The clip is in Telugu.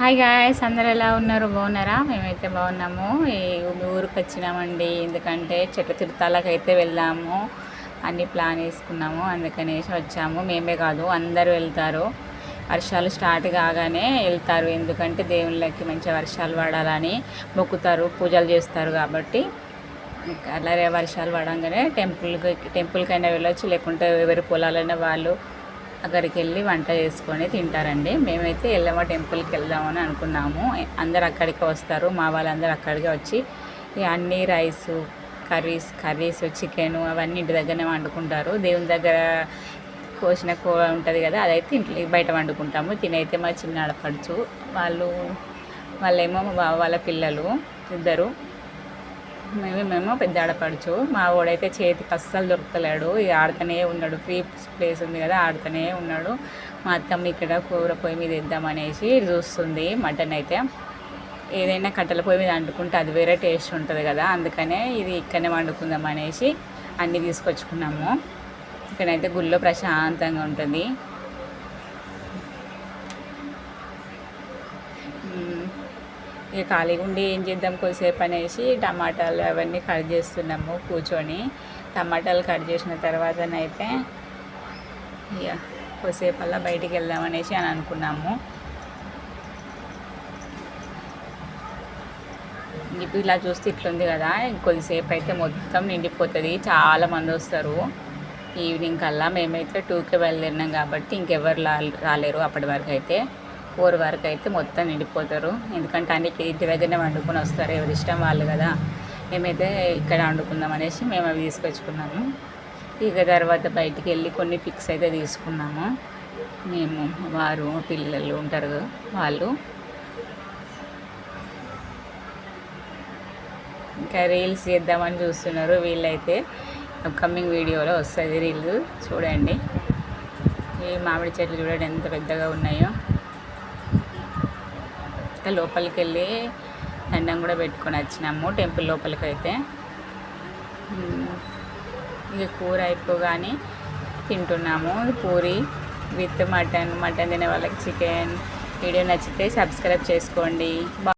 హాయ్ గాయ్స్, అందరు ఎలా ఉన్నారు? బాగున్నారా? మేమైతే బాగున్నాము. ఈ ఊరికి వచ్చినామండి, ఎందుకంటే చెట్ల తిరుతాలకైతే వెళ్దాము అన్ని ప్లాన్ వేసుకున్నాము. అందుకనేసి వచ్చాము. మేమే కాదు, అందరూ వెళ్తారు. వర్షాలు స్టార్ట్ కాగానే వెళ్తారు, ఎందుకంటే దేవుళ్ళకి మంచిగా వర్షాలు పడాలని మొక్కుతారు, పూజలు చేస్తారు. కాబట్టి అలాగే వర్షాలు పడంగానే టెంపుల్కైనా వెళ్ళొచ్చు, లేకుంటే ఎవరి పొలాలైనా వాళ్ళు అక్కడికి వెళ్ళి వంట చేసుకొని తింటారండి. మేమైతే ఎల్లమ్మ టెంపుల్కి వెళ్దామని అనుకున్నాము. అందరు అక్కడికే వస్తారు, మా వాళ్ళందరూ అక్కడికే వచ్చి అన్ని రైసు కర్రీస్ చికెను అవన్నీ ఇంటి దగ్గరనే వండుకుంటారు. దేవుని దగ్గర కోసిన కూర ఉంటుంది కదా, అదైతే ఇంట్లో బయట వండుకుంటాము. తినైతే మా చిన్న ఆడపడుచు వాళ్ళేమో మా బావ వాళ్ళ పిల్లలు ఇద్దరు, మేమేమో పెద్ద ఆడపడుచు. మా వాడైతే చేతికి అస్సలు దొరుకుతలేడు, ఇక ఆడుతూనే ఉన్నాడు. ఫ్రీ ప్లేస్ ఉంది కదా, ఆడుతూనే ఉన్నాడు. మా అత్తమ్మ ఇక్కడ కూర పొయ్యి మీద వేద్దామనేసి చూస్తుంది. మటన్ అయితే ఏదైనా కట్టెల పొయ్యి మీద వండుకుంటే అది వేరే టేస్ట్ ఉంటుంది కదా, అందుకనే ఇది ఇక్కడనే వండుకుందాం అనేసి అన్నీ తీసుకొచ్చుకున్నాము. ఇక్కడైతే గుళ్ళో ప్రశాంతంగా ఉంటుంది. ఇక ఖాళీగా ఉండి ఏం చేద్దాం కొద్దిసేపు అనేసి టమాటాలు అవన్నీ కట్ చేస్తున్నాము కూర్చొని. టమాటాలు కట్ చేసిన తర్వాతనైతే ఇక కొద్దిసేపు అలా బయటికి వెళ్దామనేసి అని అనుకున్నాము. ఇప్పుడు ఇలా చూస్తే ఇట్లుంది కదా, కొద్దిసేపు అయితే మొత్తం నిండిపోతుంది, చాలామంది వస్తారు. ఈవినింగ్ కల్లా మేమైతే 2కి బయలుదేరినాం కాబట్టి ఇంకెవరు రాలేరు. అప్పటి వరకు అయితే 4 వరకు అయితే మొత్తం నిండిపోతారు, ఎందుకంటే అన్ని ఇంటి దగ్గరనే వండుకొని వస్తారు, ఎవరి ఇష్టం వాళ్ళు కదా. మేమైతే ఇక్కడ వండుకుందాం అనేసి మేము అవి తీసుకొచ్చుకున్నాము. ఇక తర్వాత బయటికి వెళ్ళి కొన్ని పిక్స్ అయితే తీసుకున్నాము. మేము వారు పిల్లలు ఉంటారు వాళ్ళు. ఇంకా రీల్స్ చేద్దామని చూస్తున్నారు వీళ్ళైతే. అప్కమింగ్ వీడియోలో వస్తుంది రీల్స్, చూడండి. ఈ మామిడి చెట్లు చూడండి ఎంత పెద్దగా ఉన్నాయో. లోపలికి వెళ్ళి దండం కూడా పెట్టుకొని వచ్చినాము టెంపుల్ లోపలికి అయితే. ఇక కూర అయిపోగానే తింటున్నాము పూరి విత్ మటన్ తినే వాళ్ళకి చికెన్. వీడియో నచ్చితే సబ్స్క్రైబ్ చేసుకోండి.